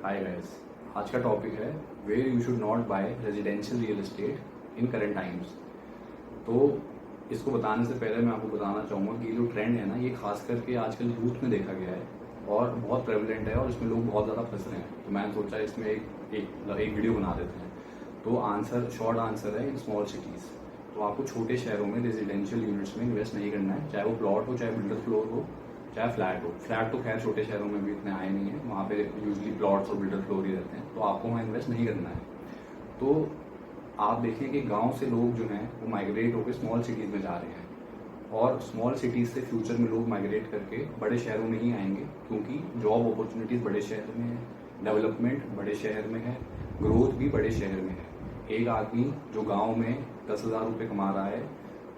Hi guys, आज का topic है where you should not buy residential real estate in current times. तो इसको बताने से पहले मैं आपको बताना चाहूँगा कि जो ट्रेंड है ना, ये खास करके आजकल यूथ में देखा गया है और बहुत प्रेवलेंट है और इसमें लोग बहुत ज़्यादा फंस रहे हैं। तो मैंने सोचा इसमें एक वीडियो बना देते हैं। तो शॉर्ट आंसर है इन स्मॉल सिटीज़। तो आपको छोटे शहरों में रेजिडेंशियल यूनिट्स में इन्वेस्ट नहीं करना है, चाहे वो प्लॉट हो, चाहे बिल्डर फ्लोर हो, चाहे फ्लैट हो। फ्लैट तो खैर छोटे शहरों में भी इतने आए नहीं है, वहाँ पे यूजली प्लॉट्स और बिल्डर फ्लोर ही रहते हैं, तो आपको वहाँ इन्वेस्ट नहीं करना है। तो आप देखें कि गांव से लोग जो हैं वो माइग्रेट होकर स्मॉल सिटीज़ में जा रहे हैं और स्मॉल सिटीज़ से फ्यूचर में लोग माइग्रेट करके बड़े शहरों में ही आएंगे, क्योंकि जॉब अपॉर्चुनिटीज़ बड़े शहर में है, डेवलपमेंट बड़े शहर में है, ग्रोथ भी बड़े शहर में है। एक आदमी जो गांव में 10,000 रुपये कमा रहा है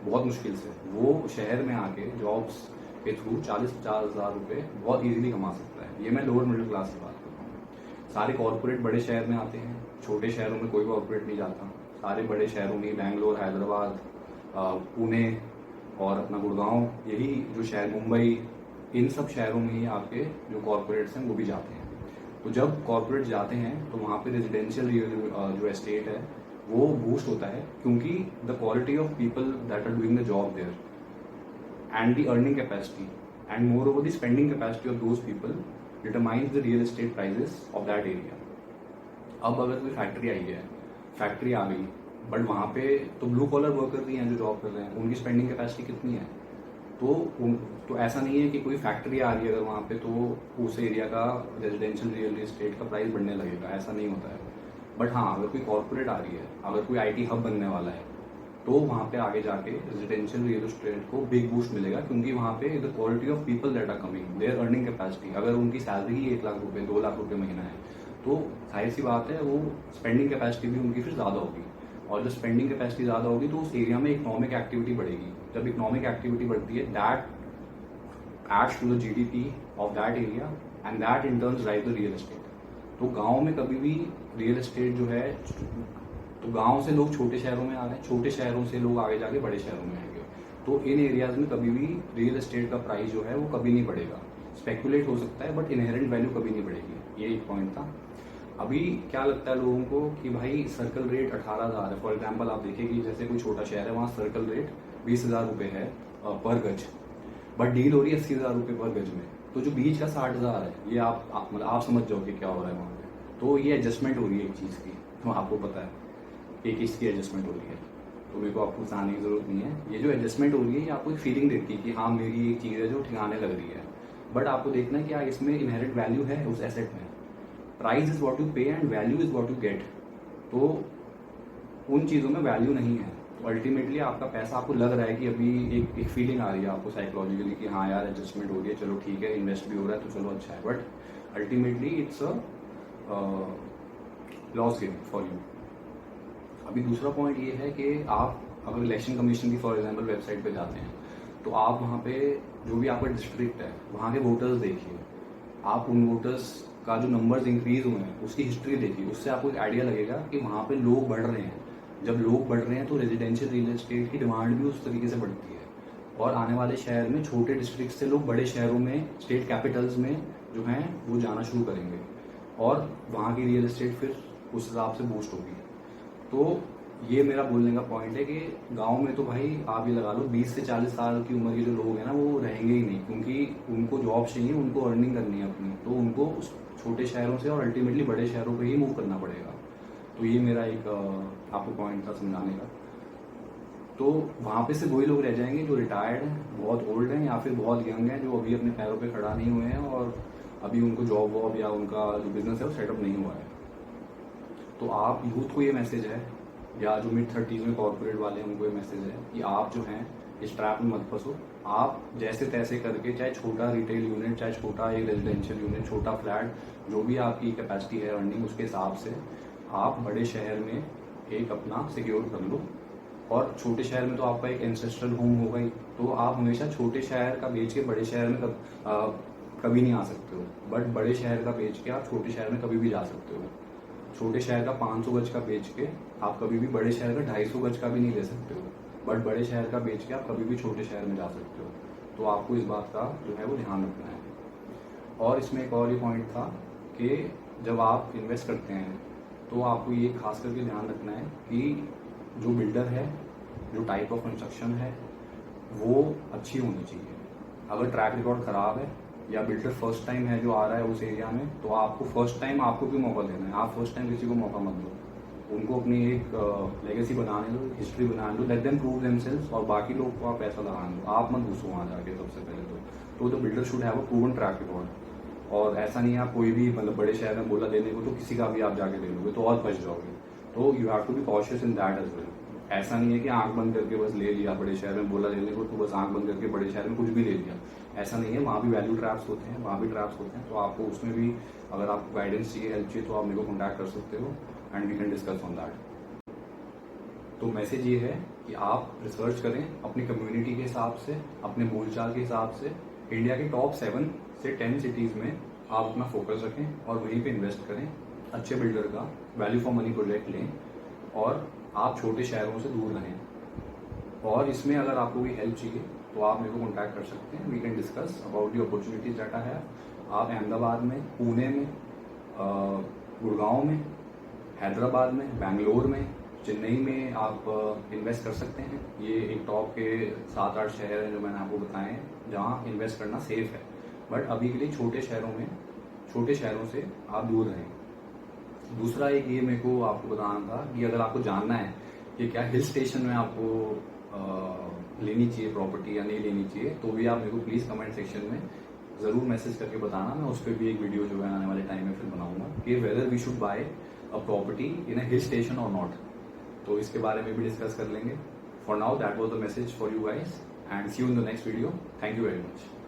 बहुत मुश्किल से, वो शहर में आके जॉब्स के थ्रू 40-50 हज़ार रुपये बहुत इजीली कमा सकता है। ये मैं लोअर मिडिल क्लास की बात कर रहा हूँ। सारे कॉर्पोरेट बड़े शहर में आते हैं, छोटे शहरों में कोई कॉर्पोरेट नहीं जाता। सारे बड़े शहरों में बैंगलोर, हैदराबाद, पुणे और अपना गुड़गांव, यही जो शहर, मुंबई, इन सब शहरों में ही आपके जो कॉर्पोरेट्स हैं वो भी जाते हैं। तो जब कॉर्पोरेट जाते हैं तो वहाँ पे रेजिडेंशियल जो एस्टेट है वो बूस्ट होता है, क्योंकि the quality of people that are doing the job there and the earning capacity and moreover the spending capacity of those people determines the real estate prices of that area. अब अगर कोई factory आई है, factory आ गई, but वहाँ पे तो blue collar worker भी हैं जो जॉब कर रहे हैं, उनकी स्पेंडिंग कैपेसिटी कितनी है? तो ऐसा नहीं है कि कोई फैक्ट्री आ रही है अगर वहाँ पे तो उस एरिया का रेजिडेंशियल रियल एस्टेट का प्राइस बढ़ने लगेगा, ऐसा नहीं होता है। बट हाँ, अगर कोई कॉर्पोरेट आ रही है, अगर कोई IT हब बनने वाला है, तो वहाँ पे आगे जाके रेजिडेंशियल रियल एस्टेट को बिग बूस्ट मिलेगा, क्योंकि वहाँ पे the quality of people that are coming, their earning capacity, अगर उनकी सैलरी ही 1 लाख रुपए, 2 लाख रुपए महीना है, तो जाहिर सी बात है वो स्पेंडिंग कैपेसिटी भी उनकी फिर ज़्यादा होगी। और जब स्पेंडिंग कैपेसिटी ज़्यादा होगी तो उस एरिया में इकोनॉमिक एक्टिविटी बढ़ेगी। जब इकोनॉमिक एक्टिविटी बढ़ती है, that aids to the GDP of that area and that in turns drive the real estate. तो गाँव में कभी भी रियल एस्टेट जो है, तो गांव से लोग छोटे शहरों में आ रहे हैं, छोटे शहरों से लोग आगे जाके बड़े शहरों में आएंगे, तो इन एरियाज में कभी भी रियल एस्टेट का प्राइस जो है वो कभी नहीं बढ़ेगा। स्पेकुलेट हो सकता है बट इनहेरेंट वैल्यू कभी नहीं बढ़ेगी। ये एक पॉइंट था। अभी क्या लगता है लोगों को कि भाई सर्कल रेट 18,000 है। फॉर एग्जाम्पल आप देखिए कि जैसे कोई छोटा शहर है, वहाँ सर्कल रेट 20,000 रुपये है पर गज, बट डील हो रही है 80,000 रुपये पर गज में। तो जो बीच का 60,000 है, ये आप समझ जाओ कि क्या हो रहा है वहाँ पे। तो ये एडजस्टमेंट हो रही है एक चीज़ की, तो आपको पता है एक इसकी एडजस्टमेंट हो रही है, तो मेरे को आपको बताने की जरूरत नहीं है। ये जो एडजस्टमेंट हो रही है, ये आपको एक फीलिंग देती है कि हाँ मेरी एक चीज़ है जो ठिकाने लग रही है, बट आपको देखना है कि यार इसमें इनहेरेंट वैल्यू है उस एसेट में। प्राइस इज व्हाट यू पे and value is what you get. तो उन चीज़ों में वैल्यू नहीं है। तो अल्टीमेटली आपका पैसा, आपको लग रहा है कि अभी एक फीलिंग आ रही है आपको साइकोलॉजिकली कि हाँ यार एडजस्टमेंट हो रही है, चलो ठीक है, इन्वेस्ट भी हो रहा है तो चलो अच्छा है, but ultimately it's a loss game for you. अभी दूसरा पॉइंट ये है कि आप अगर इलेक्शन कमीशन की फॉर एग्जांपल वेबसाइट पे जाते हैं, तो आप वहाँ पे जो भी आपका डिस्ट्रिक्ट है वहाँ के वोटर्स देखिए, आप उन वोटर्स का जो नंबर्स इंक्रीज हुए हैं उसकी हिस्ट्री देखिए, उससे आपको एक आइडिया लगेगा कि वहाँ पे लोग बढ़ रहे हैं। जब लोग बढ़ रहे हैं तो रेजिडेंशियल रियल एस्टेट की डिमांड भी उस तरीके से बढ़ती है, और आने वाले शहर में छोटे डिस्ट्रिक्ट से लोग बड़े शहरों में, स्टेट कैपिटल्स में जो हैं वो जाना शुरू करेंगे, और वहाँ की रियल एस्टेट फिर उस हिसाब से बूस्ट होगी। तो ये मेरा बोलने का पॉइंट है कि गांव में तो भाई आप ये लगा लो 20 से 40 साल की उम्र के जो लोग हैं ना, वो रहेंगे ही नहीं, क्योंकि उनको जॉब चाहिए, उनको अर्निंग करनी है अपनी, तो उनको उस छोटे शहरों से और अल्टीमेटली बड़े शहरों पे ही मूव करना पड़ेगा। तो ये मेरा एक आपको पॉइंट था समझाने का। तो वहाँ पे से वही लोग रह जाएंगे जो रिटायर्ड हैं, बहुत ओल्ड हैं, या फिर बहुत यंग हैं, जो अभी अपने पैरों पे खड़ा नहीं हुए हैं और अभी उनको जॉब वॉब या उनका जो बिजनेस है वो सेटअप नहीं हुआ है। तो आप यूथ को ये मैसेज है, या जो mid-30s में कॉर्पोरेट वाले हैं उनको ये मैसेज है कि आप जो हैं इस ट्रैप में मत फंसो। आप जैसे तैसे करके, चाहे छोटा रिटेल यूनिट, चाहे छोटा एक रेजिडेंशियल यूनिट, छोटा फ्लैट, जो भी आपकी कैपेसिटी है अर्निंग, उसके हिसाब से आप बड़े शहर में एक अपना सिक्योर कर लो। और छोटे शहर में तो आपका एक एंसेस्ट्रल होम होगा ही, तो आप हमेशा छोटे शहर का बेच के बड़े शहर में कभी नहीं आ सकते हो, बट बड़े शहर का बेच के आप छोटे शहर में कभी भी जा सकते हो। छोटे शहर का 500 गज का बेच के आप कभी भी बड़े शहर का 250 गज का भी नहीं ले सकते हो, बट बड़े शहर का बेच के आप कभी भी छोटे शहर में जा सकते हो। तो आपको इस बात का जो है वो ध्यान रखना है। और इसमें एक और ही पॉइंट था कि जब आप इन्वेस्ट करते हैं तो आपको ये खास करके ध्यान रखना है कि जो बिल्डर है, जो टाइप ऑफ कंस्ट्रक्शन है, वो अच्छी होनी चाहिए। अगर ट्रैक रिकॉर्ड खराब है या बिल्डर फर्स्ट टाइम है जो आ रहा है उस एरिया में, तो आपको फर्स्ट टाइम आपको क्यों मौका देना है? आप फर्स्ट टाइम किसी को मौका मत दो। उनको अपनी एक लेगेसी बनाने दो, हिस्ट्री बनाने दो, लेट देम प्रूव देमसेल्व्स, और बाकी लोग को आप पैसा लगाने दो। आप मत घुसो वहाँ जाके सबसे पहले तो the builder should have a proven track record. और ऐसा नहीं है आप कोई भी मतलब बड़े शहर में बोला देने को तो किसी का भी आप जाके दे लोगे तो और फंस जाओगे। तो you have to be cautious in that as well. ऐसा नहीं है कि आंख बंद करके बस ले लिया, बड़े शहर में बोला लेने को तो बस आंख बंद करके बड़े शहर में कुछ भी ले लिया, ऐसा नहीं है। वहाँ भी वैल्यू ट्रैप्स होते हैं, वहाँ भी ट्रैप्स होते हैं। तो आपको उसमें भी अगर आपको गाइडेंस चाहिए, हेल्प चाहिए, तो आप मेरे को कॉन्टैक्ट कर सकते हो and we can discuss on that. तो मैसेज ये है कि आप रिसर्च करें अपनी कम्युनिटी के हिसाब से, अपने बोलचाल के हिसाब से। इंडिया के टॉप 7 से 10 सिटीज़ में आप अपना फोकस रखें और वहीं पे इन्वेस्ट करें। अच्छे बिल्डर का वैल्यू फॉर मनी प्रोजेक्ट लें और आप छोटे शहरों से दूर रहें। और इसमें अगर आपको कोई हेल्प चाहिए तो आप मेरे को कॉन्टैक्ट कर सकते हैं। We can discuss about the opportunities that I have. आप अहमदाबाद में, पुणे में, गुड़गांव में, हैदराबाद में, बेंगलोर में, चेन्नई में आप इन्वेस्ट कर सकते हैं। ये एक टॉप के 7-8 शहर हैं जो मैंने आपको बताए हैं जहाँ इन्वेस्ट करना सेफ है। बट अभी के लिए छोटे शहरों से आप दूर रहें। दूसरा एक ये मेरे को आपको बताना था कि अगर आपको जानना है कि क्या हिल स्टेशन में आपको लेनी चाहिए प्रॉपर्टी या नहीं लेनी चाहिए, तो भी आप मेरे को प्लीज़ कमेंट सेक्शन में ज़रूर मैसेज करके बताना। मैं उस पर भी एक वीडियो जो है आने वाले टाइम में फिर बनाऊंगा कि whether we should buy a property in a hill station और नॉट। तो इसके बारे में भी डिस्कस कर लेंगे। For now that was the message for you guys and see you in the next video. Thank you very much.